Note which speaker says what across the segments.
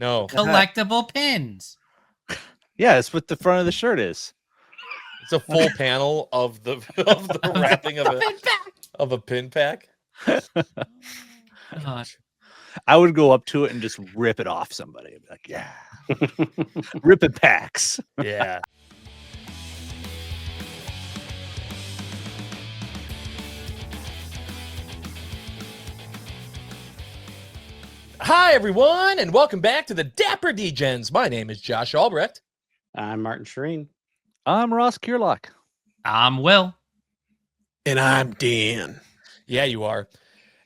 Speaker 1: No.
Speaker 2: Collectible pins.
Speaker 3: Yeah, it's what the front of the shirt is.
Speaker 1: It's a full panel of the wrapping of a pin pack.
Speaker 2: God.
Speaker 3: I would go up to it and just rip it off somebody. I'd be like, yeah. Rip it packs.
Speaker 1: Yeah. Hi, everyone, and welcome back to the Dapper Degens. My name is Josh Albrecht.
Speaker 4: I'm Martin Shireen.
Speaker 3: I'm Ross Kierlock.
Speaker 2: I'm Will.
Speaker 5: And I'm Dan.
Speaker 1: Yeah, you are.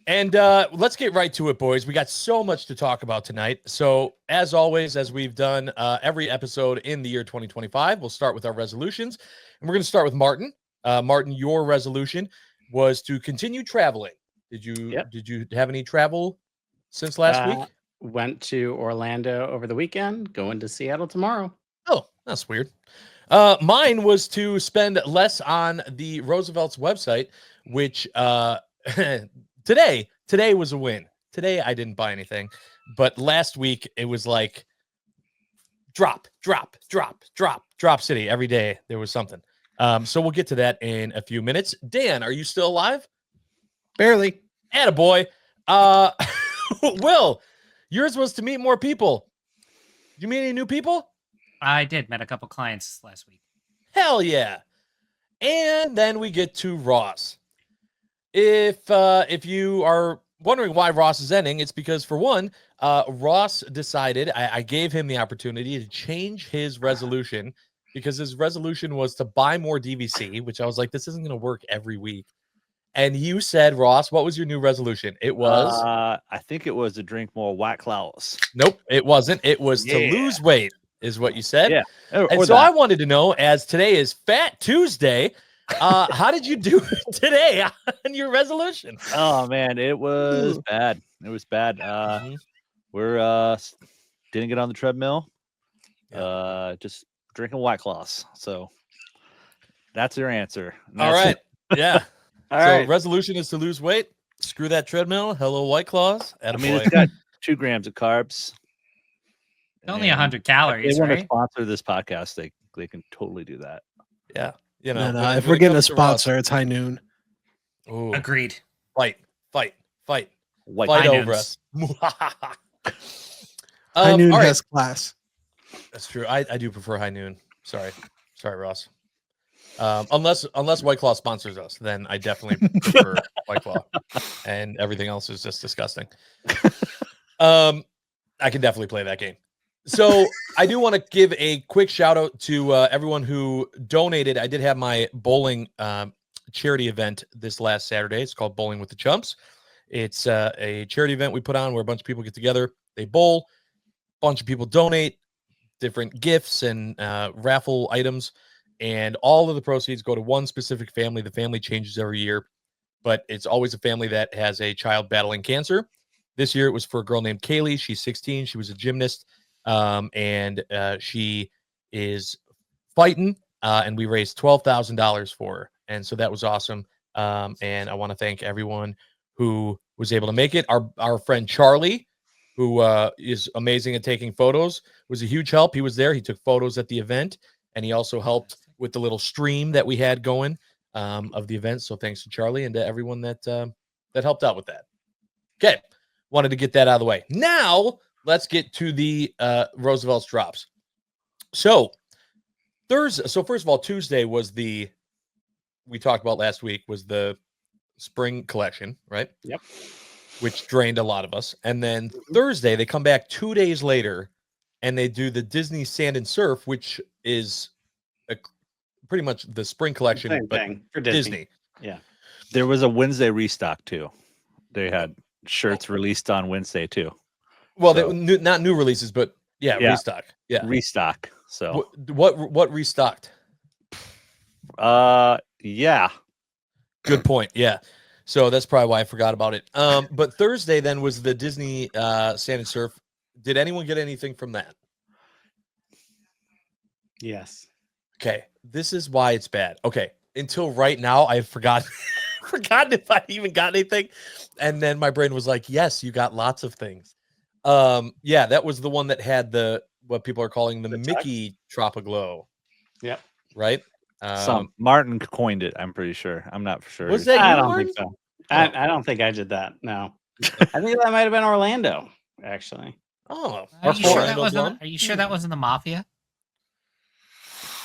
Speaker 1: And let's get right to it, boys. We got so much to talk about tonight. So, as always, as we've done every episode in the year 2025, we'll start with our resolutions. And we're going to start with Martin. Martin, your resolution was to continue traveling. Did you have any travel since last week?
Speaker 4: Went to Orlando over the weekend, going to Seattle tomorrow.
Speaker 1: Oh, that's weird. Mine was to spend less on the Roosevelt's website, which today was a win. Today I didn't buy anything, but last week it was like drop city. Every day there was something. So we'll get to that in a few minutes. Dan, are you still alive?
Speaker 5: Barely.
Speaker 1: Attaboy. Will, yours was to meet more people. Did you meet any new people?
Speaker 2: I did. Met a couple clients last week.
Speaker 1: Hell yeah. And then we get to Ross. If you are wondering why Ross is ending, it's because, for one, Ross decided, I gave him the opportunity to change his resolution, because his resolution was to buy more DVC, which I was like, this isn't going to work every week. And you said, Ross, what was your new resolution? It was?
Speaker 3: I think it was to drink more White Claws.
Speaker 1: Nope, it wasn't. It was to lose weight, is what you said.
Speaker 3: Yeah.
Speaker 1: And so I wanted to know, as today is Fat Tuesday, how did you do today on your resolution?
Speaker 3: Oh, man, it was bad. It was bad. We're didn't get on the treadmill. Just drinking White Claws. So that's your answer.
Speaker 1: All right. Yeah.
Speaker 4: All
Speaker 1: So
Speaker 4: right.
Speaker 1: resolution is to lose weight. Screw that treadmill. Hello, White Claws.
Speaker 3: I mean, it's got 2 grams of carbs.
Speaker 2: Only
Speaker 3: And
Speaker 2: 100
Speaker 3: if
Speaker 2: calories,
Speaker 3: they want to
Speaker 2: right?
Speaker 3: sponsor this podcast, they can totally do that.
Speaker 1: Yeah. You know,
Speaker 5: No,
Speaker 1: when
Speaker 5: if
Speaker 1: it
Speaker 5: we're getting a
Speaker 1: comes to Ross-
Speaker 5: sponsor, it's High Noon.
Speaker 1: Ooh,
Speaker 2: Agreed.
Speaker 1: fight
Speaker 3: White
Speaker 1: over
Speaker 2: noons.
Speaker 1: us.
Speaker 5: High Noon
Speaker 1: all right.
Speaker 5: has class.
Speaker 1: That's true. I do prefer High Noon. Sorry, Ross. Unless White Claw sponsors us, then I definitely prefer White Claw, and everything else is just disgusting. I can definitely play that game. So I do want to give a quick shout out to everyone who donated. I did have my bowling charity event this last Saturday. It's called Bowling with the Chumps. It's a charity event we put on where a bunch of people get together, they bowl, a bunch of people donate different gifts and raffle items, and all of the proceeds go to one specific family. The family changes every year, but it's always a family that has a child battling cancer. This year it was for a girl named Kaylee. She's 16. She was a gymnast, and she is fighting, and we raised $12,000 for her. And so that was awesome. And I want to thank everyone who was able to make it. Our friend Charlie, who is amazing at taking photos, was a huge help. He was there. He took photos at the event, and he also helped with the little stream that we had going of the event. So thanks to Charlie and to everyone that helped out with that. Okay, wanted to get that out of the way. Now let's get to the Roosevelt's drops. So Thursday. So first of all, Tuesday was we talked about last week, was the spring collection, right?
Speaker 4: Yep.
Speaker 1: Which drained a lot of us. And then Thursday, they come back 2 days later and they do the Disney Sand and Surf, which is pretty much the spring collection,
Speaker 4: Same
Speaker 1: but
Speaker 4: thing for Disney.
Speaker 1: Disney.
Speaker 3: There was a Wednesday restock too. They had shirts released on Wednesday too.
Speaker 1: Well,
Speaker 3: So-
Speaker 1: not new releases, but yeah,
Speaker 3: Yeah.
Speaker 1: restock. Yeah.
Speaker 3: Restock. So
Speaker 1: What restocked?
Speaker 3: yeah.
Speaker 1: Good point. Yeah. So that's probably why I forgot about it. But Thursday then was the Disney Sand and Surf. Did anyone get anything from that?
Speaker 4: Yes.
Speaker 1: Okay. This is why it's bad. Okay. Until right now, I've forgotten if I even got anything. And then my brain was like, yes, you got lots of things. Yeah, that was the one that had what people are calling the
Speaker 4: The tux?
Speaker 1: Mickey Tropaglow,
Speaker 4: Yep.
Speaker 1: right?
Speaker 3: Martin coined it. I'm pretty sure. I'm not for sure.
Speaker 1: Was that
Speaker 4: I
Speaker 1: you,
Speaker 4: don't
Speaker 1: Martin?
Speaker 4: think so.
Speaker 1: Oh.
Speaker 4: I don't think I did that. No. I think that might have been Orlando, actually.
Speaker 1: Oh,
Speaker 2: Are you sure that
Speaker 1: Orlando
Speaker 2: wasn't?
Speaker 1: Bloom?
Speaker 2: Are you sure that wasn't the Mafia?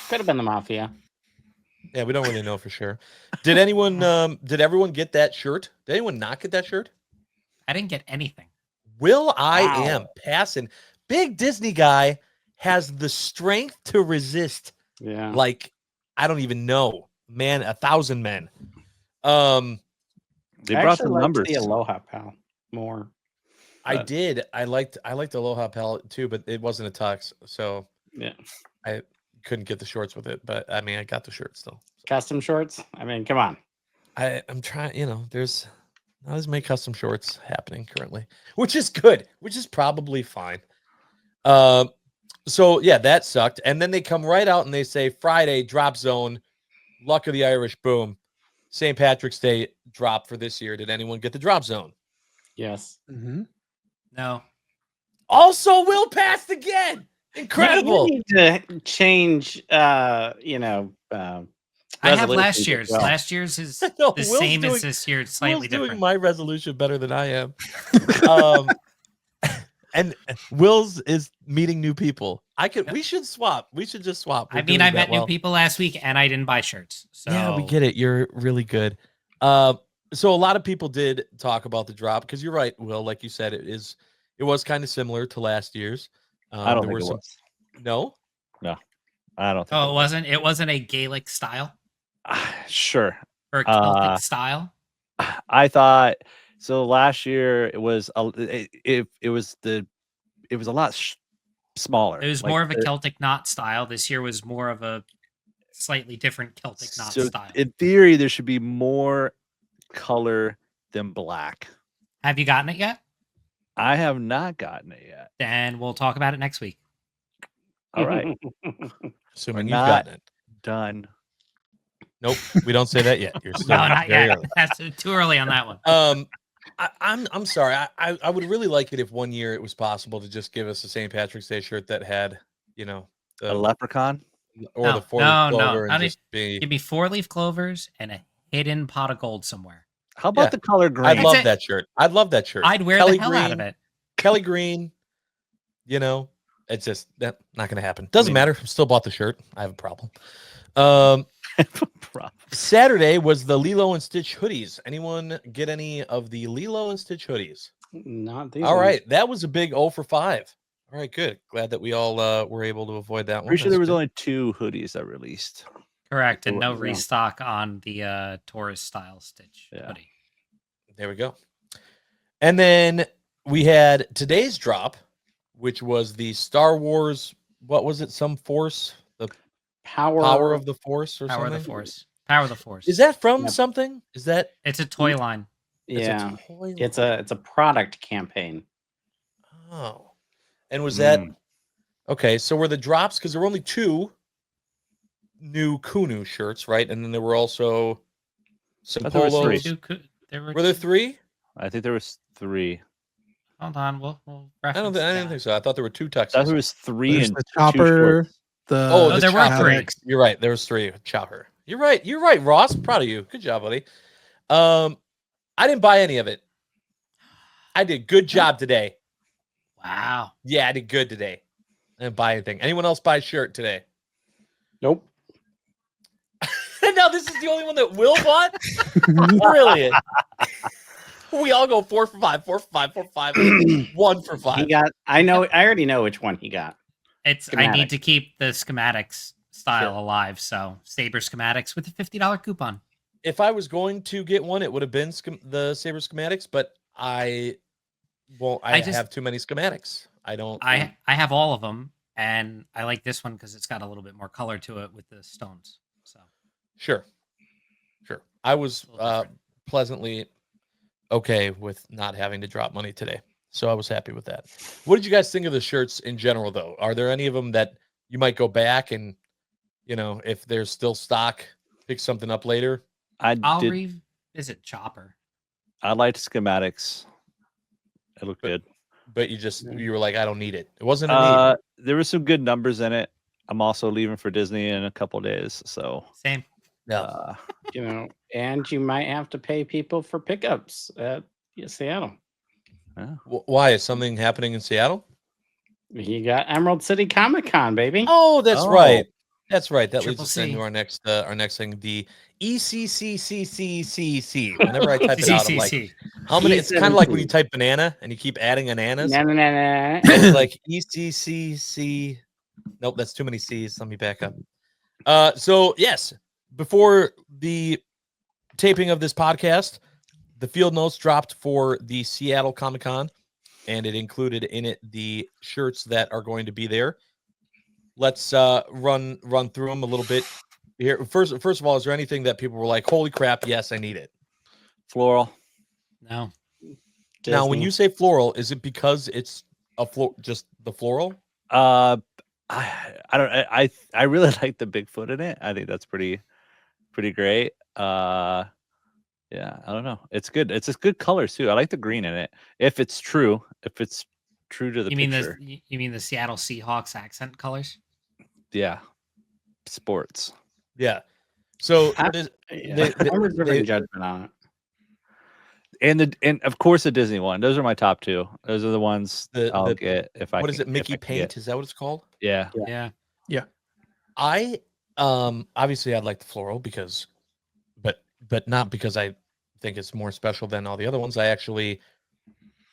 Speaker 4: Could have been the Mafia.
Speaker 1: Yeah, we don't really know for sure. Did anyone? Did everyone get that shirt? Did anyone not get that shirt?
Speaker 2: I didn't get anything.
Speaker 1: Will I
Speaker 4: Wow.
Speaker 1: am passing. Big Disney guy has the strength to resist.
Speaker 4: Yeah.
Speaker 1: Like I don't even know, man. 1,000 men.
Speaker 3: They
Speaker 4: I
Speaker 3: brought
Speaker 4: actually
Speaker 3: the
Speaker 4: liked
Speaker 3: numbers.
Speaker 4: the Aloha Pal more.
Speaker 1: I
Speaker 4: But-
Speaker 1: did. I liked Aloha palette too, but it wasn't a tux, so
Speaker 4: Yeah.
Speaker 1: I couldn't get the shorts with it. But I mean, I got the shirt still.
Speaker 4: Custom shorts. I mean, come on.
Speaker 1: I'm trying. There's not as many custom shorts happening currently, which is good, which is probably fine. So yeah, that sucked. And then they come right out and they say Friday drop zone, luck of the Irish, boom. St. Patrick's Day drop for this year. Did anyone get the drop zone?
Speaker 4: Yes.
Speaker 5: Mm-hmm.
Speaker 2: No.
Speaker 1: Also, Will passed again. Incredible.
Speaker 4: You need to change.
Speaker 2: I have last
Speaker 4: resolutions as
Speaker 2: year's.
Speaker 4: well.
Speaker 2: Last year's is
Speaker 1: No,
Speaker 2: the
Speaker 1: Will's
Speaker 2: same
Speaker 1: doing-
Speaker 2: as this year. It's slightly
Speaker 1: Will's doing
Speaker 2: different.
Speaker 1: my resolution better than I am. And Will's is meeting new people. We should swap. We should just swap.
Speaker 2: I
Speaker 1: We're
Speaker 2: mean,
Speaker 1: doing
Speaker 2: I
Speaker 1: that
Speaker 2: met
Speaker 1: well.
Speaker 2: new people last week, and I didn't buy shirts. So
Speaker 1: Yeah, we get it. You're really good. So a lot of people did talk about the drop because you're right, Will. Like you said, it was kind of similar to last year's.
Speaker 3: I don't
Speaker 1: there
Speaker 3: think
Speaker 1: were
Speaker 3: it was.
Speaker 1: No.
Speaker 3: I don't think.
Speaker 2: Oh, it wasn't. It wasn't a Gaelic style
Speaker 3: Sure.
Speaker 2: or a Celtic style.
Speaker 3: I thought so. Last year it was it was a lot smaller.
Speaker 2: It was
Speaker 3: Like
Speaker 2: more of a
Speaker 3: the-
Speaker 2: Celtic knot style. This year was more of a slightly different Celtic knot
Speaker 3: so
Speaker 2: style.
Speaker 3: in theory, there should be more color than black.
Speaker 2: Have you gotten it yet?
Speaker 3: I have not gotten it yet.
Speaker 2: Then we'll talk about it next week.
Speaker 3: All right,
Speaker 1: Assuming
Speaker 3: We're
Speaker 1: you've
Speaker 3: not-
Speaker 1: gotten it.
Speaker 3: done.
Speaker 1: Nope, we don't say that yet. You're still
Speaker 2: No, not
Speaker 1: very
Speaker 2: yet.
Speaker 1: early.
Speaker 2: That's too early on that one.
Speaker 1: I'm sorry. I would really like it if one year it was possible to just give us a St. Patrick's Day shirt that had,
Speaker 3: A
Speaker 1: the,
Speaker 3: leprechaun.
Speaker 1: or
Speaker 2: No,
Speaker 1: the 4-leaf
Speaker 2: no.
Speaker 1: clover
Speaker 2: Not
Speaker 1: and
Speaker 2: e-
Speaker 1: just be.
Speaker 2: Give me 4-leaf clovers and a hidden pot of gold somewhere.
Speaker 3: How about
Speaker 1: Yeah.
Speaker 3: the color green?
Speaker 1: I'd
Speaker 2: That's
Speaker 1: love
Speaker 2: it.
Speaker 1: that shirt. I'd love that shirt.
Speaker 2: I'd wear
Speaker 1: Kelly
Speaker 2: the hell
Speaker 1: green,
Speaker 2: out of it.
Speaker 1: Kelly Green. It's just not going to happen. Doesn't matter. Still bought the shirt. I have a problem. Saturday was the Lilo and Stitch hoodies. Anyone get any of the Lilo and Stitch hoodies?
Speaker 4: Not these.
Speaker 1: All
Speaker 4: ones.
Speaker 1: right, that was a big 0 for 5. All right, good. Glad that we all were able to avoid that one.
Speaker 3: Pretty sure
Speaker 1: That's
Speaker 3: there was
Speaker 1: good.
Speaker 3: only 2 hoodies that released.
Speaker 2: Correct. And no
Speaker 4: Yeah.
Speaker 2: restock on the tourist style Stitch
Speaker 3: Yeah.
Speaker 2: hoodie.
Speaker 1: There we go. And then we had today's drop, which was the Star Wars. What was it? Some Force, the Power of the Force, or
Speaker 2: Power of
Speaker 1: something.
Speaker 2: the Force. Power of the Force.
Speaker 1: Is that from
Speaker 4: Yep.
Speaker 1: something? Is that?
Speaker 2: It's a toy line.
Speaker 4: Yeah.
Speaker 1: toy
Speaker 4: It's
Speaker 1: line.
Speaker 4: a product campaign.
Speaker 1: Oh, and was that
Speaker 3: Mm.
Speaker 1: okay? So were the drops because there were only 2 new Kunu shirts, right? And then there were also some
Speaker 3: I thought there was
Speaker 1: polos.
Speaker 3: 3.
Speaker 1: Were there 3?
Speaker 3: I think there was 3.
Speaker 2: Hold on. We'll
Speaker 1: I
Speaker 2: reference
Speaker 1: didn't
Speaker 2: that.
Speaker 1: think so. I thought there were 2
Speaker 3: I thought
Speaker 1: tuxes.
Speaker 3: there was 3
Speaker 5: There's
Speaker 3: and
Speaker 5: the
Speaker 3: 2
Speaker 5: chopper.
Speaker 3: shorts.
Speaker 5: The
Speaker 1: Oh,
Speaker 2: there were 3.
Speaker 5: Chopper.
Speaker 1: You're right. There was 3. Chopper. You're right. You're right, Ross. Proud of you. Good job, buddy. I didn't buy any of it. I did good job today.
Speaker 2: Wow.
Speaker 1: Yeah, I did good today. I didn't buy anything. Anyone else buy a shirt today?
Speaker 4: Nope.
Speaker 1: No, this is the only one that Will bought? Brilliant. We all go 4 for 5, 4 for 5, 4 for 5, 1 for 5.
Speaker 4: He got. I already know which one he got.
Speaker 2: I
Speaker 4: Schematic.
Speaker 2: need to keep the schematics style alive. So Saber schematics with a $50 coupon.
Speaker 1: If I was going to get one, it would have been the Saber schematics, but I won't. I have too many schematics. I don't.
Speaker 2: I have all of them, and I like this one because it's got a little bit more color to it with the stones. So
Speaker 1: Sure. I was
Speaker 2: A little different.
Speaker 1: pleasantly okay with not having to drop money today, so I was happy with that. What did you guys think of the shirts in general, though? Are there any of them that you might go back and, if there's still stock, pick something up later?
Speaker 2: I'll
Speaker 3: did.
Speaker 2: revisit Chopper.
Speaker 3: I liked schematics. It looked good.
Speaker 1: but you were like, I don't need it. It wasn't a need.
Speaker 3: There were some good numbers in it. I'm also leaving for Disney in a couple days, so
Speaker 2: Same.
Speaker 1: Yeah.
Speaker 4: And you might have to pay people for pickups at Seattle.
Speaker 1: Why is something happening in Seattle?
Speaker 4: You got Emerald City Comic Con, baby.
Speaker 1: Oh, that's right. That's right. That leads
Speaker 2: Triple
Speaker 1: us
Speaker 2: C.
Speaker 1: into our next thing, the ECCCCC. Whenever I type it out, I'm like,
Speaker 2: CCCC.
Speaker 1: how many? It's kind of like when you
Speaker 4: E17.
Speaker 1: type banana and you keep adding bananas.
Speaker 4: Nah.
Speaker 1: It's like ECCC. Nope, that's too many C's. Let me back up. So yes, before the taping of this podcast, the field notes dropped for the Seattle Comic-Con, and it included in it the shirts that are going to be there. Let's run through them a little bit here. First of all, is there anything that people were like, "Holy crap, yes, I need it"?
Speaker 3: Floral.
Speaker 2: No.
Speaker 1: Now, when
Speaker 4: Disney.
Speaker 1: you say floral, is it because it's just the floral?
Speaker 3: I don't. I really like the Bigfoot in it. I think that's pretty great. Yeah, I don't know. It's good. It's just good colors too. I like the green in it. If it's true to the
Speaker 2: You mean
Speaker 3: picture.
Speaker 2: you mean the Seattle Seahawks accent colors?
Speaker 3: Yeah. Sports.
Speaker 1: Yeah. So
Speaker 4: I- I'm reserving judgment on it.
Speaker 3: And of course the Disney one. Those are my top two. Those are the ones I'll
Speaker 1: the
Speaker 3: get if I
Speaker 1: what is it?
Speaker 3: if
Speaker 1: Mickey
Speaker 3: I can
Speaker 1: Paint?
Speaker 3: get.
Speaker 1: Is that what it's called?
Speaker 3: Yeah.
Speaker 2: Yeah.
Speaker 1: I obviously I'd like the floral because, but not because I think it's more special than all the other ones. I actually,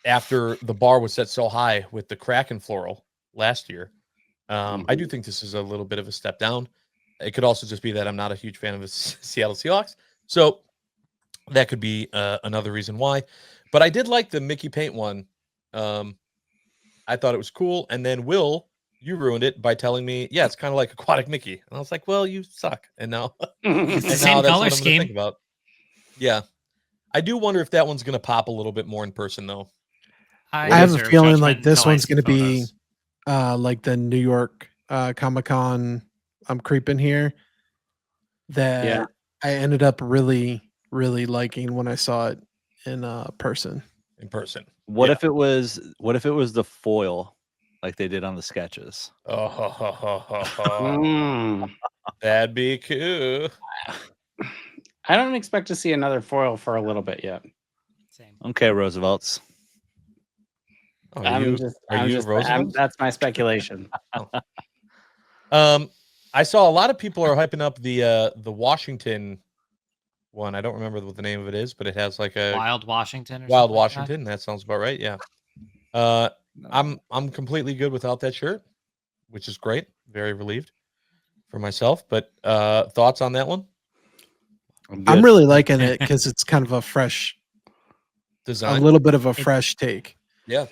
Speaker 1: after the bar was set so high with the Kraken floral last year, I do think this is a little bit of a step down. It could also just be that I'm not a huge fan of the Seattle Seahawks, so that could be another reason why. But I did like the Mickey Paint one. I thought it was cool, and then Will, you ruined it by telling me, yeah, it's kind of like Aquatic Mickey, and I was like, well, you suck, and now.
Speaker 2: It's the
Speaker 1: And
Speaker 2: same
Speaker 1: now that's
Speaker 2: color
Speaker 1: what I'm gonna think
Speaker 2: scheme.
Speaker 1: about. Yeah. I do wonder if that one's going to pop a little bit more in person, though.
Speaker 5: I have a
Speaker 2: reserve
Speaker 5: feeling
Speaker 2: judgment
Speaker 5: like this
Speaker 2: until I
Speaker 5: one's
Speaker 2: see
Speaker 5: going to be
Speaker 2: photos.
Speaker 5: like the New York Comic-Con. I'm creeping here that
Speaker 4: Yeah.
Speaker 5: I ended up really, really liking when I saw it in person.
Speaker 1: In person.
Speaker 3: What
Speaker 1: Yeah.
Speaker 3: if it was the foil like they did on the sketches?
Speaker 4: Mm.
Speaker 1: That'd be cool.
Speaker 4: I don't expect to see another foil for a little bit yet.
Speaker 2: Same.
Speaker 3: Okay, Roosevelt's.
Speaker 1: Oh,
Speaker 4: I'm just
Speaker 1: Roosevelt?
Speaker 4: that's my speculation.
Speaker 1: I saw a lot of people are hyping up the Washington one. I don't remember what the name of it is, but it has like a
Speaker 2: Wild Washington or
Speaker 1: Wild
Speaker 2: something like that?
Speaker 1: Washington. That sounds about right. Yeah. I'm completely good without that shirt, which is great. Very relieved for myself. But thoughts on that one?
Speaker 5: I'm really liking it because it's kind of a fresh,
Speaker 1: Design.
Speaker 5: a little bit of a fresh take.
Speaker 1: Yeah.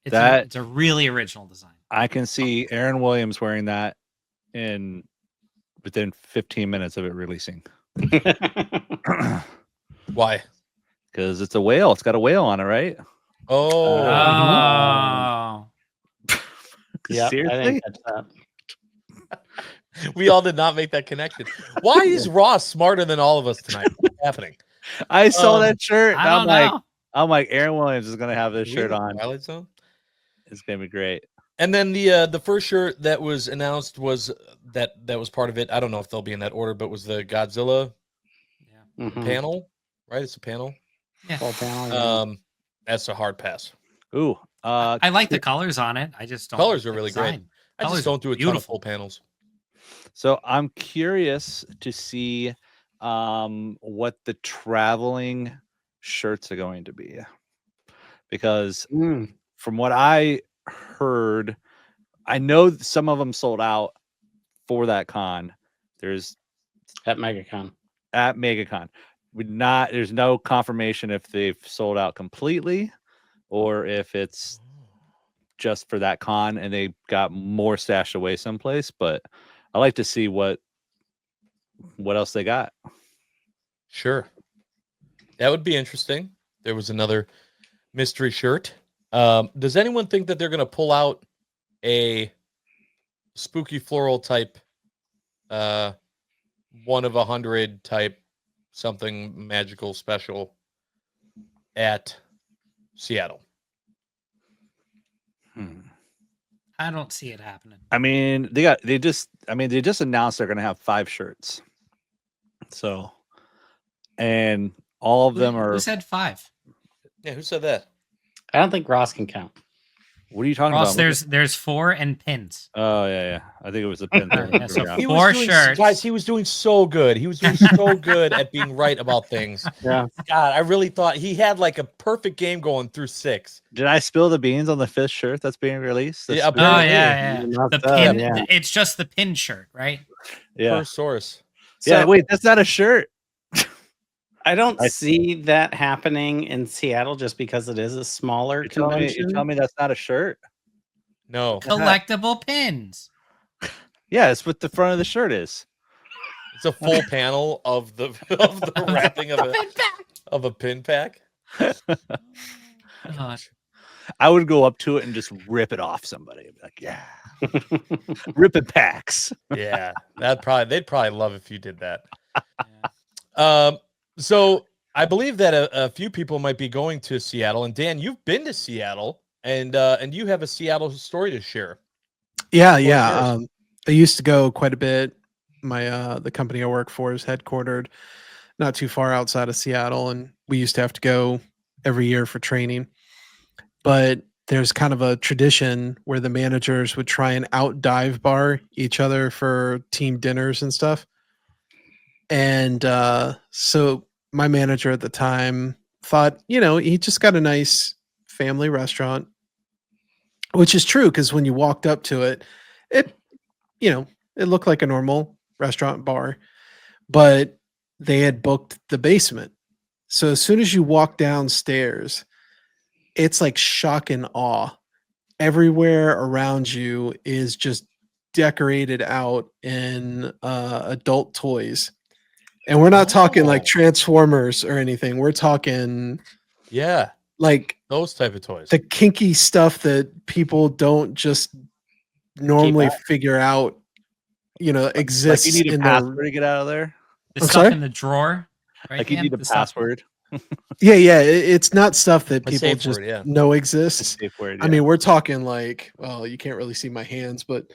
Speaker 2: It's a really original design.
Speaker 3: I can see Aaron Williams wearing that within 15 minutes of it releasing.
Speaker 1: Why?
Speaker 3: Because it's a whale. It's got a whale on it, right?
Speaker 1: Oh.
Speaker 2: Oh.
Speaker 4: Yeah, I
Speaker 3: Seriously?
Speaker 4: think that's that.
Speaker 1: We all did not make that connection. Why is Ross smarter than all of us tonight? What's happening?
Speaker 3: I saw that shirt.
Speaker 2: I don't know.
Speaker 3: I'm like, Aaron Williams is gonna have this
Speaker 1: Are we
Speaker 3: shirt
Speaker 1: in the
Speaker 3: on.
Speaker 1: Twilight Zone?
Speaker 3: It's gonna be great.
Speaker 1: And then the first shirt that was announced was that was part of it. I don't know if they'll be in that order, but was the Godzilla
Speaker 2: Yeah.
Speaker 4: Mhm.
Speaker 1: panel, right? It's a panel.
Speaker 2: Yeah.
Speaker 4: Full panel, yeah.
Speaker 1: That's a hard pass.
Speaker 3: Ooh,
Speaker 2: I like the colors on it. I just don't.
Speaker 1: Colors
Speaker 2: like
Speaker 1: are
Speaker 2: the
Speaker 1: really great.
Speaker 2: design.
Speaker 1: I
Speaker 2: Colors
Speaker 1: just don't do a ton of
Speaker 2: beautiful.
Speaker 1: full panels.
Speaker 3: so I'm curious to see what the traveling shirts are going to be, because
Speaker 4: Mm.
Speaker 3: from what I heard, I know some of them sold out for that con. There's
Speaker 4: At MegaCon.
Speaker 3: at MegaCon. There's no confirmation if they've sold out completely or if it's just for that con and they got more stashed away someplace. But I like to see what else they got.
Speaker 1: Sure. That would be interesting. There was another mystery shirt. Does anyone think that they're going to pull out a spooky floral type, 1 of 100 type, something magical special at Seattle?
Speaker 2: I don't see it happening.
Speaker 3: I mean, they just announced they're gonna have 5 shirts. So, and all of them are.
Speaker 2: Who said 5?
Speaker 1: Yeah, who said that?
Speaker 4: I don't think Ross can count.
Speaker 3: What are you talking
Speaker 2: Ross,
Speaker 3: about?
Speaker 2: there's 4 and pins.
Speaker 3: Oh yeah. I think it was the pin.
Speaker 2: Yeah, so
Speaker 1: He
Speaker 2: Four
Speaker 1: was doing,
Speaker 2: shirts.
Speaker 1: guys. He was doing so good. He was doing so good at being right about things.
Speaker 4: Yeah.
Speaker 1: God, I really thought he had like a perfect game going through 6.
Speaker 3: Did I spill the beans on the 5th shirt that's being released?
Speaker 1: Yeah,
Speaker 2: Oh
Speaker 1: apparently.
Speaker 2: yeah.
Speaker 4: You must
Speaker 2: The
Speaker 4: have,
Speaker 2: pin.
Speaker 4: yeah.
Speaker 2: It's just the pin shirt, right?
Speaker 3: Yeah.
Speaker 1: Per source.
Speaker 3: Yeah.
Speaker 4: So-
Speaker 3: Wait, that's not a shirt.
Speaker 4: I don't
Speaker 3: I-
Speaker 4: see that happening in Seattle just because it is a smaller
Speaker 3: You
Speaker 4: convention.
Speaker 3: tell me that's not a shirt.
Speaker 1: No,
Speaker 2: Collectible pins.
Speaker 3: Yeah, it's what the front of the shirt is.
Speaker 1: it's a full panel of the wrapping of a pin pack.
Speaker 2: God.
Speaker 3: I would go up to it and just rip it off somebody. I'd be like, yeah, ripping packs.
Speaker 1: Yeah, they'd probably love if you did that.
Speaker 2: Yeah.
Speaker 1: So I believe that a few people might be going to Seattle, and Dan, you've been to Seattle, and you have a Seattle story to share.
Speaker 5: Yeah,
Speaker 1: Of
Speaker 5: yeah.
Speaker 1: course.
Speaker 5: I used to go quite a bit. My the company I work for is headquartered not too far outside of Seattle, and we used to have to go every year for training. But there's kind of a tradition where the managers would try and out dive bar each other for team dinners and stuff. And so my manager at the time thought, he just got a nice family restaurant, which is true because when you walked up to it, it looked like a normal restaurant bar, but they had booked the basement. So as soon as you walk downstairs, it's like shock and awe. Everywhere around you is just decorated out in adult toys. And we're not talking like
Speaker 1: Oh.
Speaker 5: Transformers or anything. We're talking
Speaker 1: Yeah,
Speaker 5: like
Speaker 1: those type of toys.
Speaker 5: the kinky stuff that people don't just normally
Speaker 4: out.
Speaker 5: figure out,
Speaker 3: Like
Speaker 5: exists
Speaker 3: you need a
Speaker 5: in
Speaker 3: password
Speaker 5: their.
Speaker 3: to get out of there.
Speaker 2: The
Speaker 5: I'm
Speaker 2: stuff
Speaker 5: sorry?
Speaker 2: in the drawer. Right,
Speaker 3: Like you
Speaker 2: Dan?
Speaker 3: need a
Speaker 2: The stuff-
Speaker 3: password.
Speaker 5: Yeah, it's not stuff that
Speaker 1: A
Speaker 5: people
Speaker 1: safe
Speaker 5: just
Speaker 1: word, yeah.
Speaker 5: know
Speaker 3: It's a
Speaker 5: exists.
Speaker 3: safe word.
Speaker 5: I
Speaker 3: yeah.
Speaker 5: mean, we're talking like, well, you can't really see my hands, but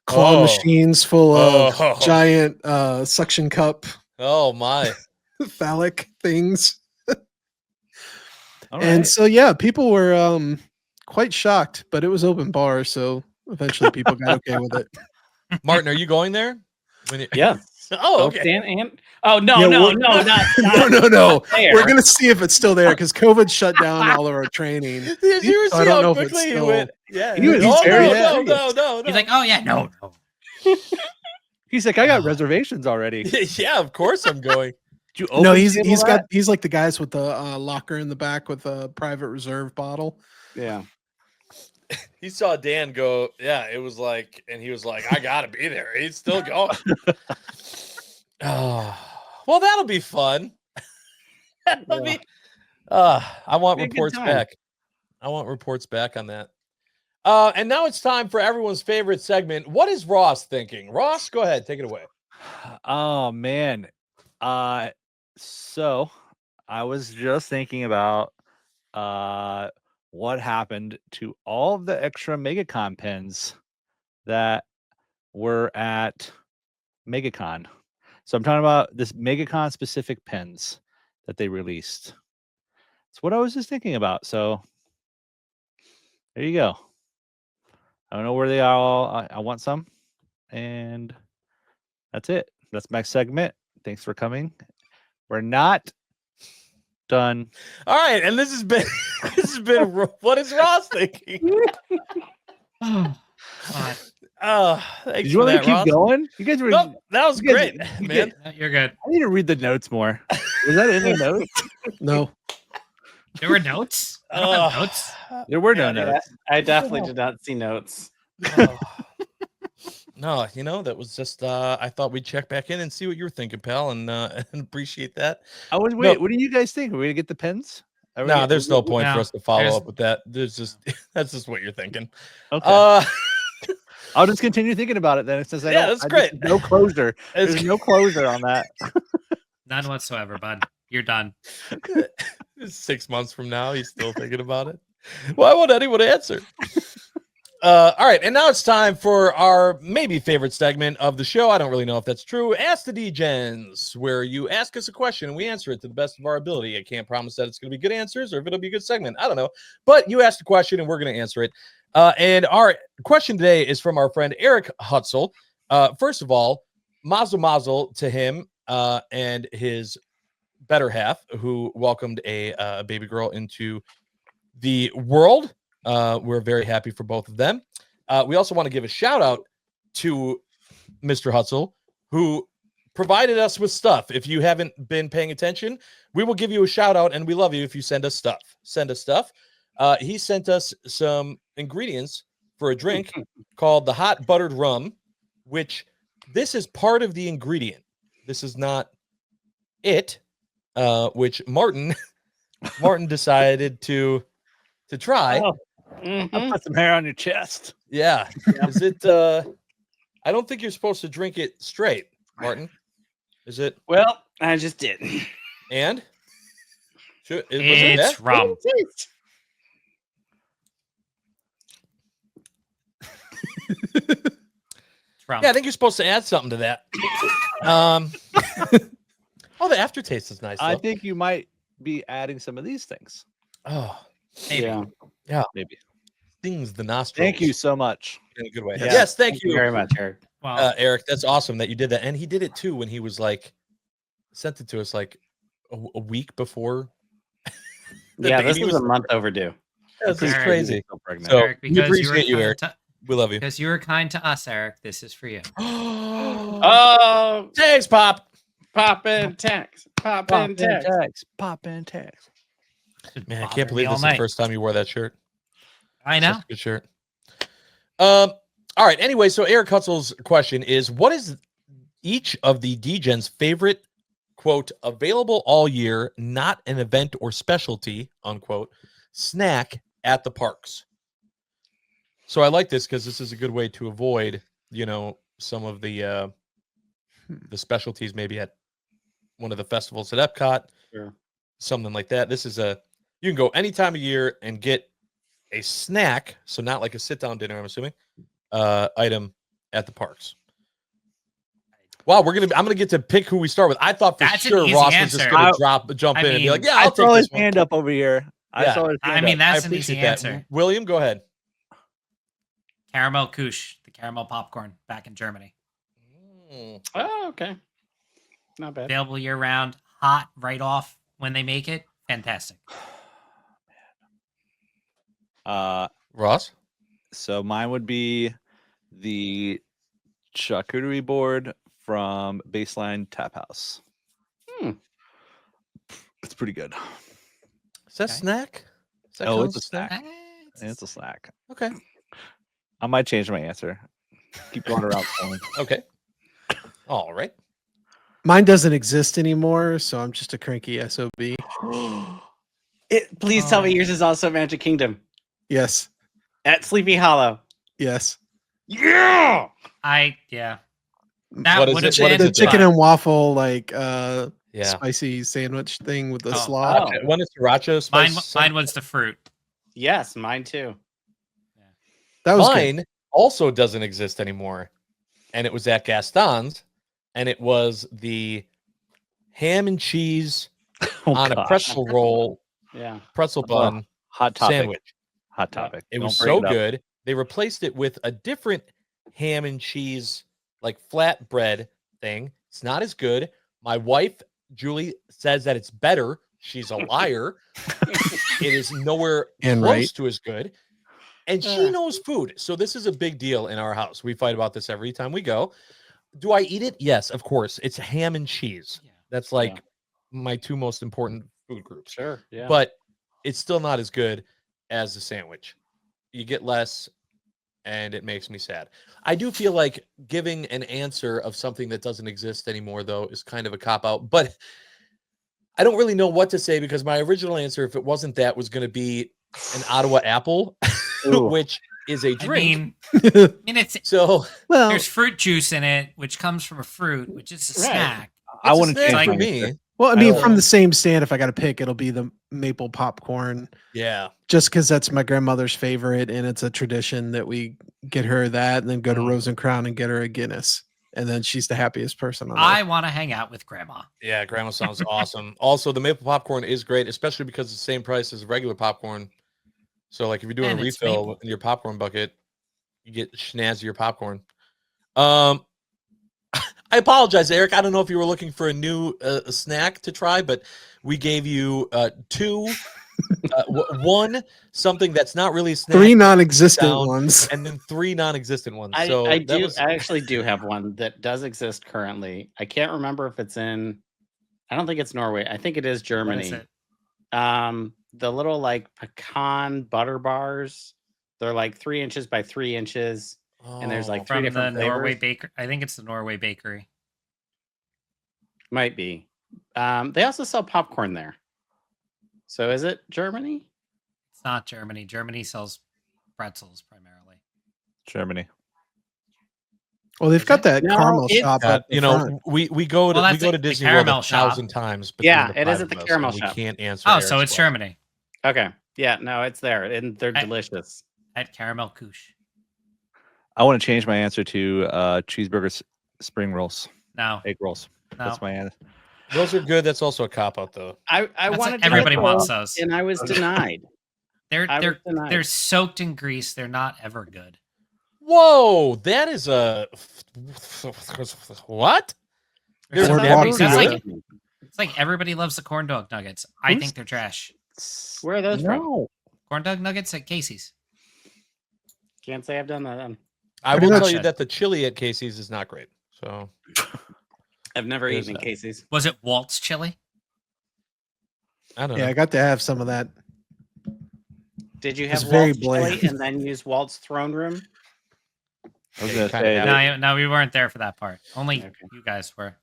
Speaker 5: claw
Speaker 1: Oh.
Speaker 5: machines full of
Speaker 1: Oh.
Speaker 5: giant suction cup
Speaker 1: Oh my!
Speaker 5: phallic things.
Speaker 3: All
Speaker 5: And
Speaker 3: right.
Speaker 5: so yeah, people were quite shocked, but it was open bar, so eventually people got okay with it.
Speaker 1: Martin, are you going there? When you...
Speaker 4: Yeah.
Speaker 1: Oh,
Speaker 4: Both
Speaker 1: okay.
Speaker 4: Dan and no,
Speaker 5: Yeah,
Speaker 4: no,
Speaker 5: we're-
Speaker 4: no, not
Speaker 5: No.
Speaker 4: there.
Speaker 5: We're gonna see if it's still there because COVID shut down all of our training.
Speaker 1: Did you
Speaker 5: So I
Speaker 1: see
Speaker 5: don't
Speaker 1: how
Speaker 5: know if it's
Speaker 1: quickly he
Speaker 5: still-
Speaker 1: went? Yeah.
Speaker 3: He was
Speaker 1: oh,
Speaker 3: very
Speaker 1: no,
Speaker 3: serious.
Speaker 1: no.
Speaker 2: He's like, oh yeah, no.
Speaker 3: He's like, I got reservations already.
Speaker 1: yeah, of course I'm going.
Speaker 3: Did you open
Speaker 5: No, he's
Speaker 3: table that?
Speaker 5: he's like the guys with the locker in the back with a private reserve bottle.
Speaker 4: Yeah.
Speaker 1: He saw Dan go. Yeah, it was like, and he was like, I gotta be there. He's still going. Oh, well, that'll be fun. That'll be. I want
Speaker 4: Be a good
Speaker 1: reports
Speaker 4: time.
Speaker 1: back. I want reports back on that. And now it's time for everyone's favorite segment. What is Ross thinking? Ross, go ahead, take it away.
Speaker 3: Oh man. So I was just thinking about what happened to all of the extra MegaCon pins that were at MegaCon. So I'm talking about this MegaCon specific pins that they released. It's what I was just thinking about. So there you go. I don't know where they are all. I want some. And that's it. That's my segment. Thanks for coming. We're not done.
Speaker 1: All right, and this has been what is Ross thinking?
Speaker 2: Oh, God.
Speaker 1: Thanks
Speaker 3: Did you want
Speaker 1: for
Speaker 3: me to
Speaker 1: that,
Speaker 3: keep
Speaker 1: Ross.
Speaker 3: going? You guys were.
Speaker 1: Nope, that was
Speaker 3: you guys-
Speaker 1: great,
Speaker 3: you
Speaker 1: man.
Speaker 2: No, you're good.
Speaker 3: I need to read the notes more. Was that in the notes?
Speaker 5: No,
Speaker 2: There were notes. I don't have notes.
Speaker 3: There were no
Speaker 4: Yeah,
Speaker 3: notes.
Speaker 4: I definitely did not see notes.
Speaker 1: Oh. No, that was just I thought we'd check back in and see what you were thinking, pal, and appreciate that.
Speaker 3: I was wait. What do you guys think? Are we gonna get the pins?
Speaker 1: No, there's no point for
Speaker 2: No,
Speaker 1: us to follow
Speaker 2: there's-
Speaker 1: up with that. There's just that's just what you're thinking.
Speaker 3: Okay. I'll just continue thinking about it then. Since I
Speaker 1: Yeah,
Speaker 3: don't,
Speaker 1: that's
Speaker 3: I just-
Speaker 1: great.
Speaker 3: No closure.
Speaker 1: It's
Speaker 3: There's no closure on that.
Speaker 2: None whatsoever, bud. You're done.
Speaker 1: 6 months from now, he's still thinking about it. Why won't anyone answer? All right, and now it's time for our maybe favorite segment of the show. I don't really know if that's true. Ask the Degens, where you ask us a question and we answer it to the best of our ability. I can't promise that it's going to be good answers or if it'll be a good segment. I don't know. But you asked a question and we're going to answer it. And our question today is from our friend Eric Hutzel. First of all, mazel mazel to him and his better half, who welcomed a baby girl into the world. We're very happy for both of them. We also want to give a shout out to Mr. Hutzel, who provided us with stuff. If you haven't been paying attention, we will give you a shout out, and we love you if you send us stuff. Send us stuff. He sent us some ingredients for a drink called the hot buttered rum, which this is part of the ingredient. This is not it, which Martin decided to try.
Speaker 3: Oh, I put some hair on your chest.
Speaker 1: Yeah. Is it I don't think you're supposed to drink it straight, Martin. Is it?
Speaker 4: Well, I just did.
Speaker 1: And was it
Speaker 2: It's
Speaker 1: that?
Speaker 2: rum.
Speaker 1: It's
Speaker 2: rum.
Speaker 1: Yeah, I think you're supposed to add something to that. Oh, the aftertaste is nice.
Speaker 3: I
Speaker 1: Though.
Speaker 3: think you might be adding some of these things.
Speaker 1: Oh,
Speaker 2: Maybe.
Speaker 4: Yeah.
Speaker 3: Maybe.
Speaker 1: stings the nostrils.
Speaker 3: Thank you so much.
Speaker 1: In a good way.
Speaker 4: Yeah.
Speaker 1: Yes, thank you
Speaker 4: very much, Eric.
Speaker 2: Well,
Speaker 1: Eric. That's awesome that you did that, and he did it too when he was like sent it to us like a week before. the
Speaker 4: Yeah, this
Speaker 1: baby
Speaker 4: was a month overdue.
Speaker 1: This is
Speaker 2: Eric.
Speaker 1: crazy.
Speaker 3: So pregnant.
Speaker 1: So
Speaker 2: Eric,
Speaker 1: we
Speaker 2: because
Speaker 1: appreciate you,
Speaker 2: kind
Speaker 1: Eric.
Speaker 2: to-
Speaker 1: We love you.
Speaker 2: because you were kind to us, Eric. This is for you.
Speaker 4: Oh,
Speaker 1: Thanks, Pop.
Speaker 4: pop in text. Pop in text.
Speaker 3: Pop in text.
Speaker 1: Man, I
Speaker 2: Bothering
Speaker 1: can't
Speaker 2: me
Speaker 1: believe
Speaker 2: all
Speaker 1: this is the
Speaker 2: night.
Speaker 1: first time you wore that shirt.
Speaker 2: I know.
Speaker 1: Such a good shirt. All right. Anyway, so Eric Hutzel's question is: what is each of the Degens' favorite quote available all year, not an event or specialty unquote snack at the parks? So I like this because this is a good way to avoid, some of the specialties maybe at one of the festivals at Epcot,
Speaker 4: Sure.
Speaker 1: something like that. This is you can go any time of year and get a snack, so not like a sit-down dinner, I'm assuming, item at the parks. Wow, I'm gonna get to pick who we start with. I thought for
Speaker 2: That's an
Speaker 1: sure
Speaker 2: easy
Speaker 1: Ross was just
Speaker 2: answer.
Speaker 1: gonna jump
Speaker 2: I
Speaker 1: in and be like,
Speaker 2: mean,
Speaker 1: "Yeah,
Speaker 3: I
Speaker 1: I'll take
Speaker 3: saw his
Speaker 1: this one."
Speaker 3: hand up over here. I
Speaker 1: Yeah.
Speaker 3: saw his
Speaker 2: I
Speaker 3: hand
Speaker 2: mean,
Speaker 3: up.
Speaker 1: I
Speaker 2: that's an easy
Speaker 1: appreciate that.
Speaker 2: answer.
Speaker 1: William, go ahead.
Speaker 2: Caramel Koosh, the caramel popcorn back in Germany.
Speaker 4: Oh, okay. Not bad.
Speaker 2: Available year round, hot right off when they make it. Fantastic.
Speaker 1: Ross?
Speaker 3: So mine would be the charcuterie board from Baseline Tap House. It's pretty good.
Speaker 1: Is that
Speaker 2: Okay.
Speaker 1: snack? Is that
Speaker 3: Oh,
Speaker 1: count
Speaker 3: it's a
Speaker 1: as snack?
Speaker 3: snack. It's a snack.
Speaker 1: Okay.
Speaker 3: I might change my answer. Keep going around.
Speaker 1: Okay. All right.
Speaker 5: Mine doesn't exist anymore, so I'm just a cranky SOB.
Speaker 4: Please tell me
Speaker 2: Oh.
Speaker 4: yours is also Magic Kingdom
Speaker 5: Yes.
Speaker 4: at Sleepy Hollow.
Speaker 5: Yes.
Speaker 4: Yeah.
Speaker 2: Yeah.
Speaker 1: What
Speaker 2: That
Speaker 1: is
Speaker 2: would
Speaker 1: it?
Speaker 2: have
Speaker 1: What
Speaker 2: been
Speaker 1: is
Speaker 5: The
Speaker 1: it?
Speaker 5: chicken
Speaker 2: fun.
Speaker 5: and waffle, like
Speaker 1: Yeah.
Speaker 5: spicy sandwich thing with the
Speaker 2: Oh.
Speaker 5: slaw.
Speaker 4: Oh.
Speaker 1: One is sriracha
Speaker 2: Mine,
Speaker 1: spice.
Speaker 2: mine was the fruit.
Speaker 4: Yes, mine too.
Speaker 5: That was good.
Speaker 1: Mine also doesn't exist anymore. And it was at Gaston's. And it was the ham and cheese on a pretzel roll,
Speaker 4: Yeah.
Speaker 1: pretzel bun
Speaker 3: Hot topic.
Speaker 1: sandwich.
Speaker 3: Hot topic.
Speaker 1: It
Speaker 3: Don't
Speaker 1: was
Speaker 3: bring
Speaker 1: so
Speaker 3: it up.
Speaker 1: good. They replaced it with a different ham and cheese, like flatbread thing. It's not as good. My wife, Julie, says that it's better. She's a liar. It is nowhere
Speaker 5: And
Speaker 1: close
Speaker 5: right.
Speaker 1: to as good. And she knows food. So this is a big deal in our house. We fight about this every time we go. Do I eat it? Yes, of course. It's ham and cheese.
Speaker 2: Yeah.
Speaker 1: That's like my two most important food groups.
Speaker 4: Sure. Yeah.
Speaker 1: But it's still not as good as the sandwich. You get less, and it makes me sad. I do feel like giving an answer of something that doesn't exist anymore, though, is kind of a cop-out. But I don't really know what to say because my original answer, if it wasn't that, was going to be an Ottawa apple,
Speaker 3: Ooh.
Speaker 1: which is a
Speaker 2: I
Speaker 1: drink.
Speaker 2: mean, it's
Speaker 1: So
Speaker 5: Well,
Speaker 2: there's fruit juice in it, which comes from a fruit, which is a
Speaker 4: Right.
Speaker 2: snack.
Speaker 3: I
Speaker 1: it's a
Speaker 3: want to
Speaker 1: snack
Speaker 3: change
Speaker 1: for
Speaker 3: my
Speaker 1: me.
Speaker 3: answer.
Speaker 5: Well, I mean,
Speaker 1: don't
Speaker 5: from
Speaker 1: know.
Speaker 5: the same stand, if I got to pick, it'll be the maple popcorn,
Speaker 1: Yeah.
Speaker 5: just because that's my grandmother's favorite, and it's a tradition that we get her that, and then go to
Speaker 1: Mhm.
Speaker 5: Rose and Crown and get her a Guinness, and then she's the happiest person on
Speaker 2: I
Speaker 5: earth.
Speaker 2: want to hang out with Grandma.
Speaker 1: Yeah, grandma sounds awesome. Also, the maple popcorn is great, especially because it's the same price as regular popcorn. So, like, if you're doing
Speaker 2: And
Speaker 1: a
Speaker 2: it's
Speaker 1: refill
Speaker 2: maple.
Speaker 1: in your popcorn bucket, you get snazzier popcorn. I apologize, Eric. I don't know if you were looking for a new snack to try, but we gave you two. One, something that's not really a snack,
Speaker 5: 3 non-existent
Speaker 1: down,
Speaker 5: ones.
Speaker 1: and then 3 non-existent ones.
Speaker 4: I
Speaker 1: So that
Speaker 4: do.
Speaker 1: was
Speaker 4: I actually do have one that does exist currently. I can't remember if it's in. I don't think it's Norway. I think it is
Speaker 2: What
Speaker 4: Germany.
Speaker 2: is it?
Speaker 4: The little like pecan butter bars. They're like 3 inches by 3 inches, and there's like 3
Speaker 2: From the
Speaker 4: different
Speaker 2: Norway
Speaker 4: flavors.
Speaker 2: baker. I think it's the Norway bakery.
Speaker 4: Might be. They also sell popcorn there. So is it Germany?
Speaker 2: It's not Germany. Germany sells pretzels primarily.
Speaker 3: Germany.
Speaker 5: Well, they've
Speaker 2: Is
Speaker 5: got
Speaker 2: it?
Speaker 5: that
Speaker 4: No,
Speaker 5: caramel
Speaker 4: it's-
Speaker 5: shop up the
Speaker 1: you know,
Speaker 5: front.
Speaker 1: we go to
Speaker 2: Well,
Speaker 1: we
Speaker 2: that's
Speaker 1: go to
Speaker 2: the
Speaker 1: Disney World
Speaker 2: caramel shop.
Speaker 1: 1,000 times.
Speaker 4: Yeah,
Speaker 1: between
Speaker 4: it is
Speaker 1: five
Speaker 4: at the
Speaker 1: of us,
Speaker 4: caramel
Speaker 1: and
Speaker 4: shop.
Speaker 1: We can't answer.
Speaker 2: Oh, so
Speaker 1: Eric's
Speaker 2: it's
Speaker 1: question.
Speaker 2: Germany
Speaker 4: Okay. Yeah, no, it's there, and they're
Speaker 2: I-
Speaker 4: delicious.
Speaker 2: at Caramel Couche.
Speaker 3: I want to change my answer to cheeseburger spring rolls,
Speaker 2: No,
Speaker 3: egg rolls.
Speaker 2: no.
Speaker 3: That's my answer.
Speaker 1: Those are good. That's also a cop out, though.
Speaker 4: I
Speaker 2: That's
Speaker 4: wanted
Speaker 2: like
Speaker 4: to
Speaker 2: everybody
Speaker 4: get
Speaker 2: wants
Speaker 4: those,
Speaker 2: those.
Speaker 4: and I was denied.
Speaker 2: They're
Speaker 4: I was
Speaker 2: they're
Speaker 4: denied.
Speaker 2: they're soaked in grease. They're not ever good.
Speaker 1: Whoa, that is a what?
Speaker 2: They're
Speaker 1: They're
Speaker 5: Or
Speaker 1: never
Speaker 5: walk
Speaker 2: That's
Speaker 1: good?
Speaker 2: like it's like everybody loves the corn dog nuggets. I
Speaker 3: Who's-
Speaker 2: think they're trash.
Speaker 4: Where are those from?
Speaker 3: No.
Speaker 2: Corn dog nuggets at Casey's.
Speaker 4: Can't say I've done that.
Speaker 1: I
Speaker 5: Pretty
Speaker 1: will
Speaker 5: much
Speaker 1: tell you
Speaker 2: should.
Speaker 1: that the chili at Casey's is not great. So
Speaker 4: I've never
Speaker 1: There's
Speaker 4: eaten in
Speaker 1: that.
Speaker 4: Casey's.
Speaker 2: Was it Walt's chili?
Speaker 1: I don't
Speaker 5: Yeah,
Speaker 1: know.
Speaker 5: I got to have some of that.
Speaker 4: Did you
Speaker 5: It's
Speaker 4: have
Speaker 5: very
Speaker 4: Walt's chili
Speaker 5: bland.
Speaker 4: and then use Walt's throne room?
Speaker 3: I was
Speaker 1: Yeah, you
Speaker 3: gonna
Speaker 1: kinda
Speaker 3: say
Speaker 1: have
Speaker 3: that-
Speaker 2: No, we weren't there for that part. Only
Speaker 4: Okay.
Speaker 2: you guys were.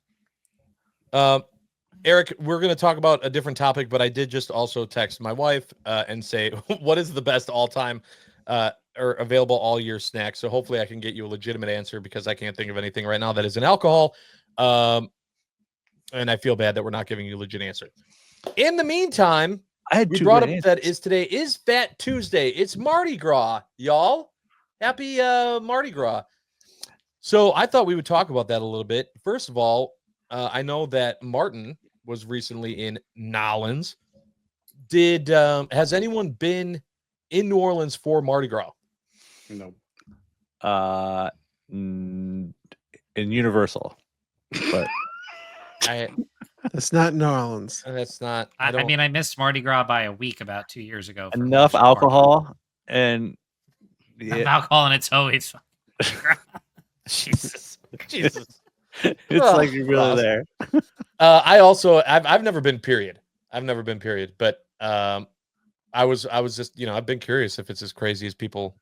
Speaker 1: Eric, we're going to talk about a different topic, but I did just also text my wife and say, what is the best all-time or available all-year snack? So hopefully I can get you a legitimate answer because I can't think of anything right now that is an alcohol. And I feel bad that we're not giving you a legit answer. In the meantime,
Speaker 3: I had
Speaker 1: we
Speaker 3: two
Speaker 1: brought up
Speaker 3: good
Speaker 1: that
Speaker 3: answers.
Speaker 1: today is Fat Tuesday. It's Mardi Gras, y'all. Happy Mardi Gras. So I thought we would talk about that a little bit. First of all, I know that Martin was recently in Nolens. Has anyone been in New Orleans for Mardi Gras?
Speaker 4: No.
Speaker 3: In Universal, but
Speaker 5: That's not New Orleans.
Speaker 1: That's not.
Speaker 2: I mean, I missed Mardi Gras by a week about 2 years ago. for
Speaker 3: enough
Speaker 2: watching Mardi Gras.
Speaker 3: alcohol and
Speaker 2: Enough
Speaker 3: yeah,
Speaker 2: alcohol, and it's always
Speaker 1: Jesus.
Speaker 3: it's
Speaker 1: Oh,
Speaker 3: like you're really
Speaker 1: Ross.
Speaker 3: there.
Speaker 1: I've never been. Period. I've never been. Period. But I was just I've been curious if it's as crazy as people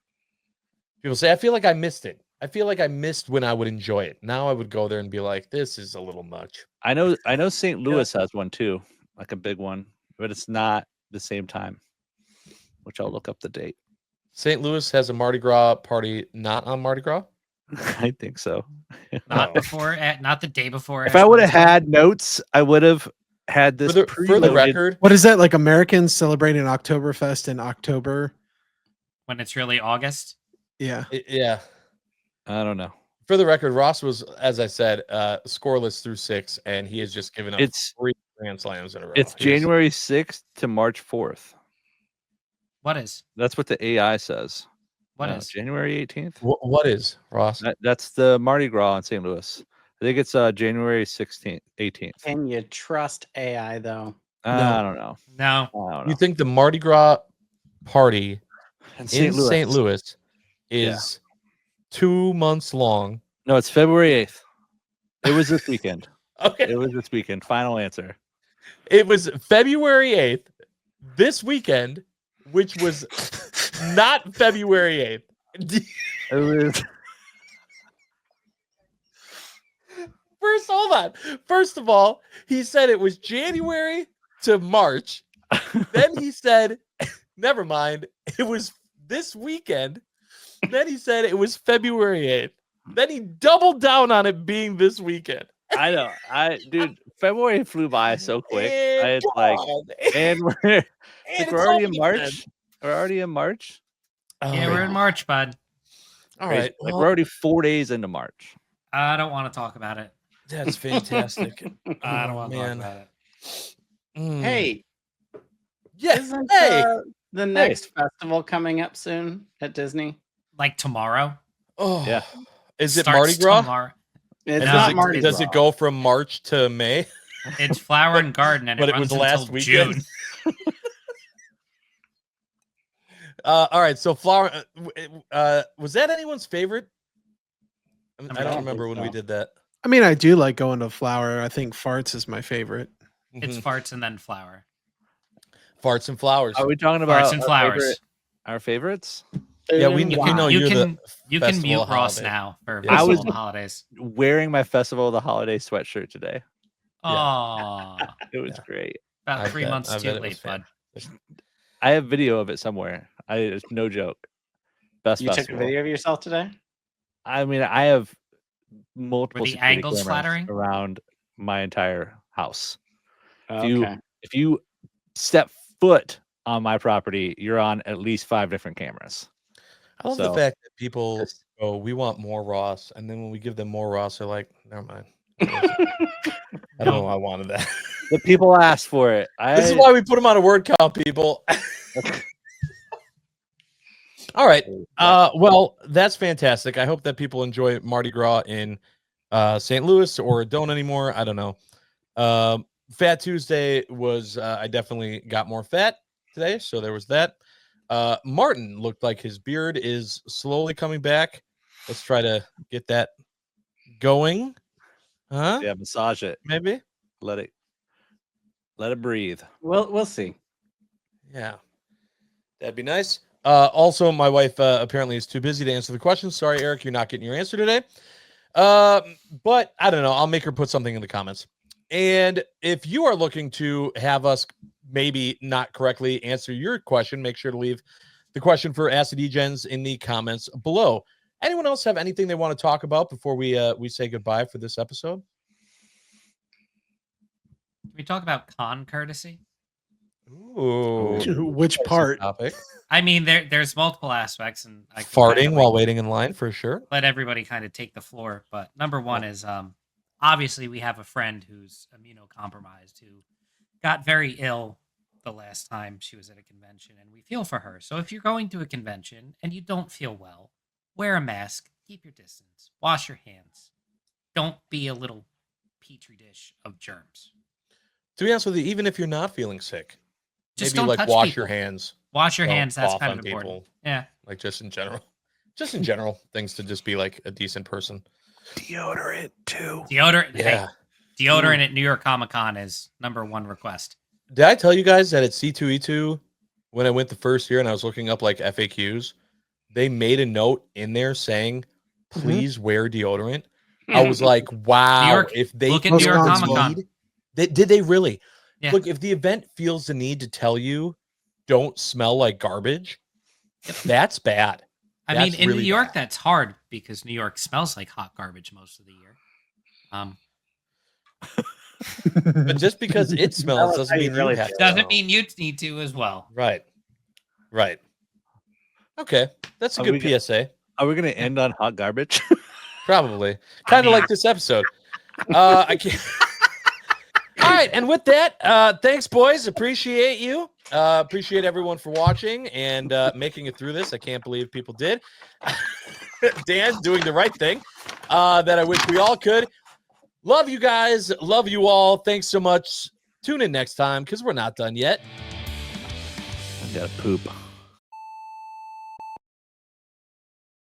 Speaker 1: say. I feel like I missed it. I feel like I missed when I would enjoy it. Now I would go there and be like, this is a little much.
Speaker 3: I know St. Louis has one too, like a big one, but it's not the same time, which I'll look up the date.
Speaker 1: St. Louis has a Mardi Gras party not on Mardi Gras.
Speaker 3: I think so.
Speaker 2: not
Speaker 1: Oh.
Speaker 2: not the day before.
Speaker 3: If I would have
Speaker 2: Ash Wednesday.
Speaker 3: had notes, I would have had this
Speaker 1: For the
Speaker 3: preloaded.
Speaker 1: record,
Speaker 5: What is that, like Americans celebrating Oktoberfest in October?
Speaker 2: when it's really August.
Speaker 5: Yeah.
Speaker 1: yeah.
Speaker 3: I don't know.
Speaker 1: For the record, Ross was, as I said, scoreless through 6, and he has just given up
Speaker 3: It's
Speaker 1: 3 Grand Slams in a row.
Speaker 3: it's
Speaker 1: He's-
Speaker 3: January 6th to March 4th.
Speaker 2: What is?
Speaker 3: That's what the AI says.
Speaker 2: What
Speaker 3: No,
Speaker 2: is?
Speaker 3: January 18th?
Speaker 1: What is Ross?
Speaker 3: That's the Mardi Gras in St. Louis. I think it's January 16th, 18th.
Speaker 4: Can you trust AI though?
Speaker 3: I don't know.
Speaker 2: No.
Speaker 3: I don't
Speaker 1: You
Speaker 3: know.
Speaker 1: think the Mardi Gras party
Speaker 3: In
Speaker 1: in St. Louis is 2 months long?
Speaker 3: No, it's February 8th. It was this weekend.
Speaker 1: Okay.
Speaker 3: It was this weekend. Final answer.
Speaker 1: It was February 8th this weekend, which was not February 8th.
Speaker 3: It was
Speaker 1: Hold on. First of all, he said it was January to March. Then he said, never mind, it was this weekend. Then he said it was February 8th. Then he doubled down on it being this weekend.
Speaker 3: I know. Dude, February flew by so quick.
Speaker 1: And
Speaker 3: It's like, and we're
Speaker 1: it's
Speaker 3: we're already
Speaker 1: all
Speaker 3: in
Speaker 1: weekend.
Speaker 3: March. We're already in March.
Speaker 2: Yeah, we're in March, bud.
Speaker 1: All
Speaker 3: Crazy.
Speaker 1: right.
Speaker 3: Like
Speaker 1: well,
Speaker 3: we're already 4 days into March.
Speaker 2: I don't want to talk about it.
Speaker 1: that's fantastic.
Speaker 2: I don't
Speaker 1: Oh,
Speaker 2: want to talk
Speaker 1: man.
Speaker 2: about it.
Speaker 1: Mm.
Speaker 4: Hey,
Speaker 1: Yeah.
Speaker 4: isn't
Speaker 1: Hey.
Speaker 4: the next festival coming up soon at Disney?
Speaker 2: Like tomorrow.
Speaker 1: Oh.
Speaker 3: Yeah.
Speaker 1: Is it
Speaker 2: Starts
Speaker 1: Mardi Gras?
Speaker 2: Tomorrow.
Speaker 4: It's
Speaker 1: And
Speaker 2: No.
Speaker 4: not
Speaker 1: does,
Speaker 4: Mardi
Speaker 1: it, does
Speaker 4: Gras.
Speaker 1: it go from March to May?
Speaker 2: It's Flower and Garden, and
Speaker 1: But
Speaker 2: it
Speaker 1: it was
Speaker 2: runs
Speaker 1: last
Speaker 2: until
Speaker 1: weekend?
Speaker 2: June.
Speaker 1: All right. So flower. Was that anyone's favorite? I
Speaker 2: I
Speaker 1: don't
Speaker 4: don't
Speaker 1: remember
Speaker 4: think
Speaker 1: when we
Speaker 4: so.
Speaker 1: did that.
Speaker 5: I mean, I do like going to Flower. I think Farts is my favorite.
Speaker 2: It's
Speaker 1: Mhm.
Speaker 2: farts and then flower.
Speaker 1: Farts and flowers.
Speaker 3: Are we talking about
Speaker 2: Farts and flowers.
Speaker 3: our favorites?
Speaker 1: Yeah, we
Speaker 4: Food and
Speaker 1: know
Speaker 4: wine.
Speaker 2: You
Speaker 1: you're
Speaker 2: can
Speaker 1: the
Speaker 2: mute
Speaker 1: festival
Speaker 2: Ross
Speaker 1: holiday.
Speaker 2: now for
Speaker 1: Yeah.
Speaker 3: I
Speaker 2: Festival
Speaker 3: was-
Speaker 2: of the Holidays.
Speaker 3: Wearing my Festival of the Holiday sweatshirt today.
Speaker 2: Oh,
Speaker 3: It was
Speaker 1: Yeah.
Speaker 3: great.
Speaker 2: about
Speaker 1: I
Speaker 2: 3
Speaker 1: bet-
Speaker 2: months
Speaker 1: I
Speaker 2: too
Speaker 1: bet it
Speaker 2: late,
Speaker 1: was fan-
Speaker 2: bud.
Speaker 3: I have video of it somewhere. It's no joke. Best
Speaker 4: You took a
Speaker 3: festival.
Speaker 4: video of yourself today?
Speaker 3: I mean, I have multiple
Speaker 2: Were the
Speaker 3: security
Speaker 2: angles
Speaker 3: cameras
Speaker 2: flattering?
Speaker 3: around my entire house.
Speaker 4: Okay.
Speaker 3: If you step foot on my property, you're on at least 5 different cameras.
Speaker 1: I love
Speaker 3: So,
Speaker 1: the fact that people
Speaker 3: just-
Speaker 1: go, we want more Ross, and then when we give them more Ross, they're like, never mind. I don't know why I wanted that.
Speaker 3: The people asked for it.
Speaker 1: This is why we put them on a word count, people. All right. Well, that's fantastic. I hope that people enjoy Mardi Gras in St. Louis, or don't anymore. I don't know. Fat Tuesday was, I definitely got more fat today, so there was that. Martin looked like his beard is slowly coming back. Let's try to get that going. Huh?
Speaker 3: Yeah, massage it.
Speaker 1: Maybe?
Speaker 3: Let it breathe.
Speaker 4: We'll see.
Speaker 1: Yeah. That'd be nice. Also, my wife apparently is too busy to answer the question. Sorry, Eric, you're not getting your answer today. But I don't know. I'll make her put something in the comments. And if you are looking to have us maybe not correctly answer your question, make sure to leave the question for Acid Degens in the comments below. Anyone else have anything they want to talk about before we say goodbye for this episode?
Speaker 2: Can we talk about con courtesy?
Speaker 1: Ooh,
Speaker 5: Which
Speaker 1: that's a
Speaker 5: part?
Speaker 1: topic.
Speaker 2: I mean, there's multiple aspects, and I can
Speaker 1: Farting
Speaker 2: kinda,
Speaker 1: while
Speaker 2: like,
Speaker 1: waiting in line for sure.
Speaker 2: let everybody kind of take the floor. But number one is obviously we have a friend who's immunocompromised who got very ill the last time she was at a convention, and we feel for her. So if you're going to a convention and you don't feel well, wear a mask, keep your distance, wash your hands. Don't be a little petri dish of germs.
Speaker 1: To be honest with you, even if you're not feeling sick,
Speaker 2: Just
Speaker 1: maybe
Speaker 2: don't
Speaker 1: like
Speaker 2: touch
Speaker 1: wash
Speaker 2: people.
Speaker 1: your hands.
Speaker 2: Wash your
Speaker 1: Don't
Speaker 2: hands. That's
Speaker 1: cough
Speaker 2: kind
Speaker 1: on
Speaker 2: of important.
Speaker 1: people.
Speaker 2: Yeah.
Speaker 1: Like just in general, things to just be like a decent person.
Speaker 5: Deodorant too.
Speaker 2: Deodorant.
Speaker 1: Yeah.
Speaker 2: Hey, deodorant at New York Comic Con is #1 request.
Speaker 1: Did I tell you guys that at C2E2, when I went the first year and I was looking up like FAQs, they made a note in there saying, please wear deodorant. I was like, wow.
Speaker 2: New York-
Speaker 1: If they
Speaker 2: look at
Speaker 5: New
Speaker 1: feel
Speaker 5: York
Speaker 1: the
Speaker 2: Comic-Con.
Speaker 1: need- did they really?
Speaker 2: Yeah.
Speaker 1: Look, if the event feels the need to tell you don't smell like garbage, that's bad.
Speaker 2: I mean,
Speaker 1: That's
Speaker 2: in New
Speaker 1: really
Speaker 2: York,
Speaker 1: bad.
Speaker 2: that's hard because New York smells like hot garbage most of the year.
Speaker 1: But just because it smells
Speaker 4: us
Speaker 1: doesn't
Speaker 4: how you
Speaker 1: mean you
Speaker 4: really
Speaker 1: have
Speaker 4: feel.
Speaker 1: to.
Speaker 2: Doesn't
Speaker 1: smell.
Speaker 2: mean you need to as well.
Speaker 1: Right. Right. Okay. That's a
Speaker 3: Are
Speaker 1: good
Speaker 3: we go-
Speaker 1: PSA.
Speaker 3: Are we going to end on hot garbage?
Speaker 1: Probably.
Speaker 2: I
Speaker 1: Kind of
Speaker 2: mean-
Speaker 1: like this episode. I can't. All right. And with that, thanks, boys. Appreciate you. Appreciate everyone for watching and making it through this. I can't believe people did. Dan's doing the right thing that I wish we all could. Love you guys. Love you all. Thanks so much. Tune in next time because we're not done yet.
Speaker 3: I got to poop.